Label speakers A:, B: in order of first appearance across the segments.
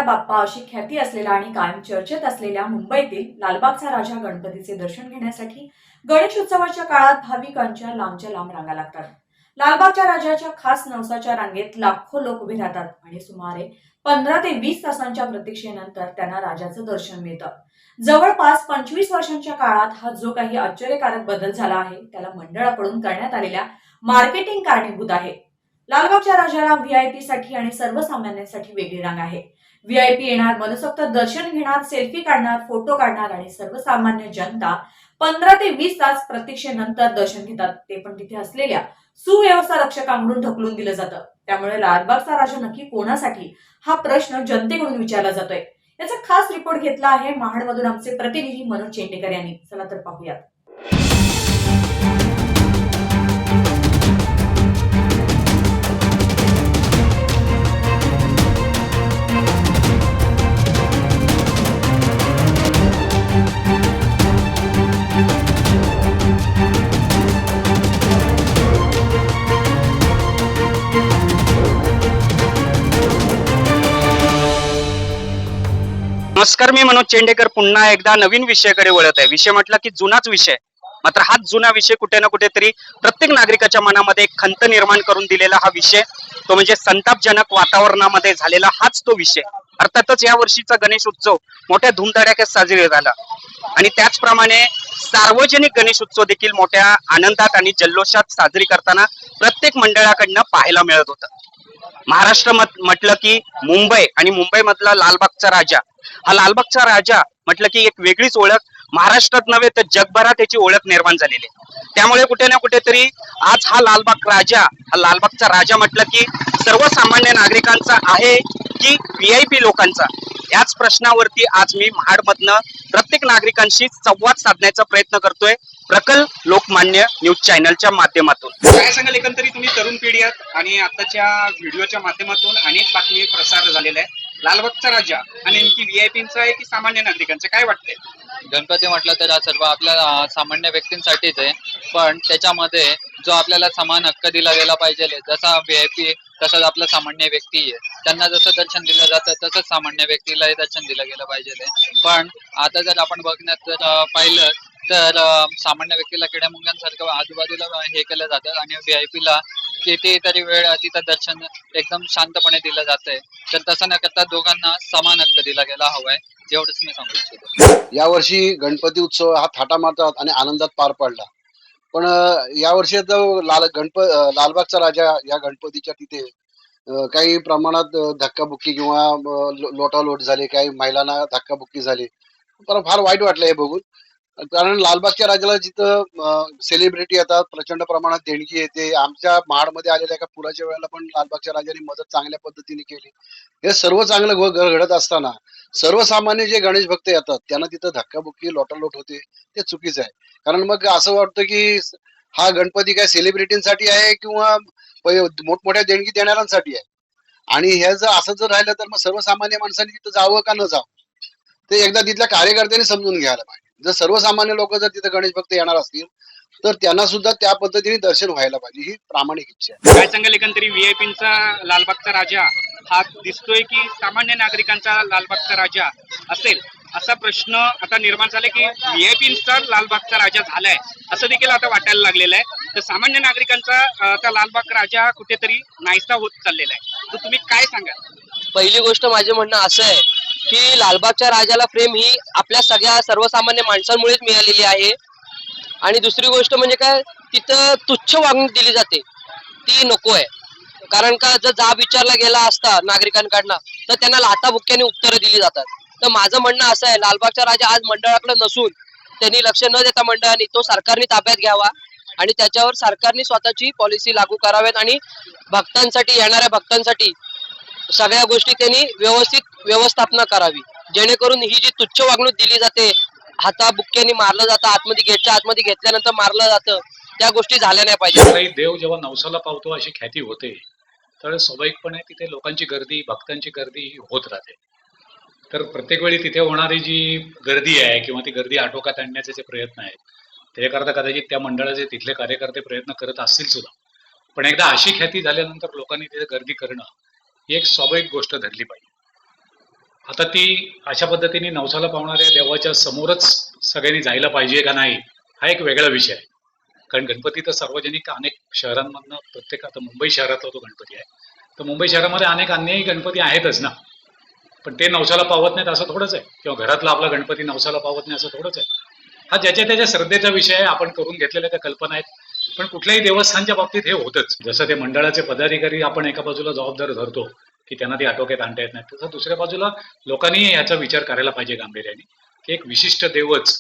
A: बाप्पा अशी ख्याती असलेला आणि कायम चर्चेत असलेल्या मुंबईतील लालबागचा राजा गणपतीचे दर्शन घेण्यासाठी गणेश उत्सवाच्या काळात भाविकांच्या लांबच्या लांब रांगा लागतात. लालबागच्या राजाच्या खास नवसाच्या रांगेत लाखो लोक उभे राहतात आणि सुमारे 15 ते 20 तासांच्या प्रतीक्षेनंतर त्यांना राजाचं दर्शन मिळतं. जवळपास 25 वर्षांच्या काळात हा जो काही आश्चर्यकारक बदल झाला आहे त्याला मंडळाकडून करण्यात आलेल्या मार्केटिंग कारणीभूत आहे. लालबागच्या राजाला व्हीआयपी साठी आणि सर्वसामान्यांसाठी वेगळी रांग आहे. व्हीआयपी येणार, मनसोक्त दर्शन घेणार, सेल्फी काढणार, फोटो काढणार आणि सर्वसामान्य जनता 15 ते 20 तास प्रतीक्षेनंतर दर्शन घेतात. ते पण तिथे असलेल्या सुव्यवस्था रक्षकांकडून ढकलून दिलं जातं. त्यामुळे लालबागचा राजा नक्की कोणासाठी हा प्रश्न जनतेकडून विचारला जातोय. याचा खास रिपोर्ट घेतला आहे महाडमधून आमचे प्रतिनिधी मनोज चेंडेकर यांनी. चला तर पाहूयात.
B: नमस्कार, मी मनोज चेंडेकर पुन्हा एकदा नवीन विषयाकडे वळत आहे. विषय म्हटला की जुनाच विषय, मात्र हाच जुना विषय कुठे ना कुठेतरी प्रत्येक नागरिकाच्या मनामध्ये एक खंत निर्माण करून दिलेला हा विषय, तो म्हणजे संतापजनक वातावरणामध्ये झालेला हाच तो विषय. अर्थातच या वर्षीचा गणेश उत्सव मोठ्या धूमधडाक्यात साजरी झाला आणि त्याचप्रमाणे सार्वजनिक गणेश उत्सव देखील मोठ्या आनंदात आणि जल्लोषात साजरी करताना प्रत्येक मंडळाकडनं पाहायला मिळत होतं. महाराष्ट्र म्हटलं की मुंबई आणि मुंबई मधला लालबागचा राजा, हा लालबागचा राजा म्हटलं की एक वेगळीच ओळख महाराष्ट्रात नव्हे तर जगभरात याची ओळख निर्माण झालेली आहे. त्यामुळे कुठे ना कुठेतरी आज हा लालबागचा राजा म्हटलं की सर्वसामान्य नागरिकांचा आहे की व्हीआयपी लोकांचा, याच प्रश्नावरती आज मी महाडमधनं प्रत्येक नागरिकांशी संवाद साधण्याचा प्रयत्न करतोय प्रकल लोकमान्य न्यूज चॅनलच्या माध्यमातून. काय सांगाल, एकंदरीत तुम्ही तरुण पिढी आहात आणि आताच्या व्हिडिओच्या माध्यमातून अनेक बातमी प्रसार झालेल्या आहे. लालबागचा राजा हा नेमकी व्हीआयपींचा आहे की सामान्य नागरिकांचा, काय वाटतंय?
C: गणपती म्हटलं तर सर्व आपल्या सामान्य व्यक्तींसाठीच आहे, पण त्याच्यामध्ये जो आपल्याला समान हक्क दिला गेला पाहिजे, जसा व्हीआयपी तसंच आपला सामान्य व्यक्ती आहे, त्यांना जसं दर्शन दिलं जातं तसंच सामान्य व्यक्तीलाही दर्शन दिलं गेलं पाहिजे. पण आता जर आपण बघण्यात जर पाहिलं तर सामान्य व्यक्तीला किड्यामुंग्यांसारखं आजूबाजूला हे केलं जातं आणि व्हीआयपीला कितीतरी वेळ तिथं दर्शन एकदम शांतपणे दिलं जातंय. तर तसं न करता दोघांना समान हक्क दिला गेला हवाय, एवढंच मी सांगू इच्छितो.
D: यावर्षी गणपती उत्सव हा थाटामाटात आणि आनंदात पार पडला. पण यावर्षी जो लालबागचा राजा या गणपतीच्या तिथे काही प्रमाणात धक्काबुक्की किंवा लोटालोट झाली, काही महिलांना धक्काबुक्की झाली. पण फार वाईट वाटलं हे बघून. कारण लालबागच्या राजाला जिथं सेलिब्रिटी येतात, प्रचंड प्रमाणात देणगी येते. आमच्या महाडमध्ये आलेल्या एका पुराच्या वेळेला पण लालबागच्या राजाने मदत चांगल्या पद्धतीने केली. हे सर्व चांगलं घडत असताना सर्वसामान्य जे गणेश भक्त येतात त्यांना तिथं धक्काबुक्की लोटालोट होते, ते चुकीचं आहे. कारण मग असं वाटतं की हा गणपती काय सेलिब्रिटींसाठी आहे किंवा मोठमोठ्या देणगी देणाऱ्यांसाठी आहे. आणि हे जर असं जर राहिलं तर मग सर्वसामान्य माणसांनी तिथं जावं का न जावं, ते एकदा तिथल्या कार्यकर्त्यांनी समजून घ्यायला पाहिजे. जर सर्वसामान्य लोक जर तिथे गणेश भक्त येणार असतील तर त्यांना सुद्धा त्या पद्धतीने दर्शन व्हायला पाहिजे, ही प्रामाणिक इच्छा आहे.
B: काय सांगाल, एकंदरीत व्हीआयपींचा लालबागचा राजा हा दिसतोय की सामान्य नागरिकांचा लालबागचा राजा असेल, असा प्रश्न आता निर्माण झालाय की व्हीआयपींचा लालबागचा राजा झालाय असं देखील आता वाटायला लागलेलं आहे. तर सामान्य नागरिकांचा आता लालबाग राजा कुठेतरी नाहीसा होत चाललेला आहे. तर तुम्ही काय सांगाल?
E: पहिली गोष्ट माझं म्हणणं असं आहे की लालबागच्या राजाला प्रेम ही आपल्या सगळ्या सर्वसामान्य माणसांमुळेच मिळालेली आहे. आणि दुसरी गोष्ट म्हणजे काय, तिथं तुच्छ वागणूक दिली जाते, ती नको आहे. कारण का जर जाब विचारला गेला असता नागरिकांकडनं तर त्यांना लाथाबुक्क्याने उत्तरं दिली जातात. तर माझं म्हणणं असं आहे, लालबागचा राजा आज मंडळाकडे नसून त्यांनी लक्ष न देता मंडळाने तो सरकारने ताब्यात घ्यावा आणि त्याच्यावर सरकारने स्वतःची पॉलिसी लागू कराव्यात आणि भक्तांसाठी, येणाऱ्या भक्तांसाठी सगळ्या गोष्टी त्यांनी व्यवस्थित व्यवस्थापना करावी, जेणेकरून ही जी तुच्छ वागणूक दिली जाते, हाताबुक्क्याने मारलं जातं, गेटच्या आतमध्ये घेतल्यानंतर मारलं जातं, त्या गोष्टी झाल्या नाही पाहिजे.
F: देव जेव्हा नवसाला पावतो अशी ख्याती होते, तर स्वाभाविकपणे तिथे लोकांची गर्दी, भक्तांची गर्दी होत राहते. तर प्रत्येक वेळी तिथे होणारी जी गर्दी आहे किंवा ती गर्दी आटोक्यात आणण्याचे जे प्रयत्न आहेत, त्याच्याकरता कदाचित त्या मंडळाचे तिथले कार्यकर्ते प्रयत्न करत असतील सुद्धा. पण एकदा अशी ख्याती झाल्यानंतर लोकांनी तिथे गर्दी करणं ही एक स्वाभाविक गोष्ट धरली पाहिजे. आता ती अशा पद्धतीने नवसाला पावणाऱ्या देवाच्या समोरच सगळ्यांनी जायला पाहिजे का नाही, हा एक वेगळा विषय आहे. कारण गणपती तर सार्वजनिक अनेक शहरांमधनं प्रत्येक, आता मुंबई शहरातला तो गणपती आहे, तर मुंबई शहरामध्ये अनेक अन्यही गणपती आहेतच ना, पण ते नवसाला पावत नाहीत असं थोडंच आहे, किंवा घरातला आपला गणपती नवसाला पावत नाही असं थोडंच आहे. हा ज्याच्या त्याच्या श्रद्धेचा विषय आहे, आपण करून घेतलेल्या त्या कल्पना आहेत. पण कुठल्याही देवस्थानच्या बाबतीत हे होतच. जसं ते मंडळाचे पदाधिकारी आपण एका बाजूला जबाबदार धरतो की त्यांना ती आटोक्यात आणता येत नाही, तसं दुसऱ्या बाजूला लोकांनी याचा विचार करायला पाहिजे गांभीर्याने, की एक विशिष्ट देवच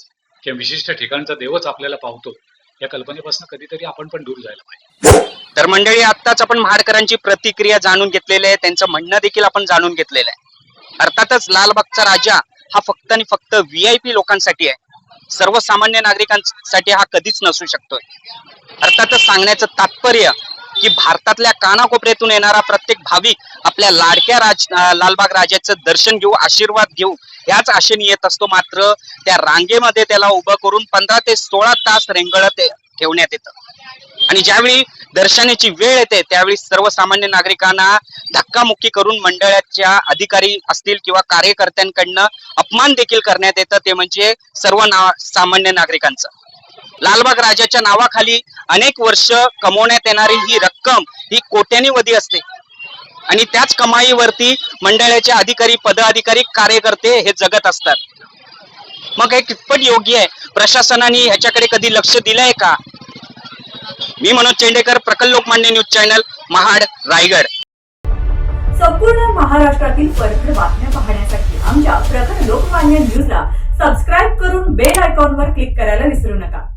F: किंवा विशिष्ट ठिकाणचा देवच आपल्याला पावतो, या कल्पनेपासून कधीतरी आपण पण दूर जायला पाहिजे.
B: तर मंडळी, आत्ताच आपण महाडकरांची प्रतिक्रिया जाणून घेतलेली आहे, त्यांचं म्हणणं देखील आपण जाणून घेतलेलं आहे. अर्थातच लालबागचा राजा हा फक्त आणि फक्त VIP लोकांसाठी आहे, सर्वसामान्य नागरिकांसाठी हा कधीच नसू शकतोय. अर्थातच सांगण्याचं तात्पर्य की भारतातल्या कानाकोपऱ्यातून येणारा प्रत्येक भाविक आपल्या लाडक्या लालबाग राजाचं दर्शन घेऊ, आशीर्वाद घेऊ याच आशेने येत असतो. मात्र त्या रांगेमध्ये त्याला उभं करून 15 ते 16 तास रेंगळत ठेवण्यात येतं, आणि ज्यावेळी दर्शनाची वेळ येते त्यावेळी सर्वसामान्य नागरिकांना धक्कामुक्की करून मंडळाच्या अधिकारी असतील किंवा कार्यकर्त्यांकडनं अपमान देखील करण्यात येतं, ते म्हणजे सामान्य नागरिकांचं. लालबाग राजाच्या नावाखाली अनेक वर्ष कमवण्यात येणारी ही रक्कम ही कोट्यावधी असते, आणि त्याच कमाईवरती मंडळाचे अधिकारी, पदाधिकारी, कार्यकर्ते हे जगत असतात. मग हे कितपत योग्य आहे? प्रशासनाने ह्याच्याकडे कधी लक्ष दिलंय का? मी मनोज चेंडेकर, प्रकल लोकमान्य न्यूज चॅनल, महाड, रायगड.
A: संपूर्ण महाराष्ट्रातील परखड बातम्या पाहण्यासाठी आमच्या प्रखर लोकमान्य न्यूजला सबस्क्राईब करून बेल आयकॉनवर क्लिक करायला विसरू नका.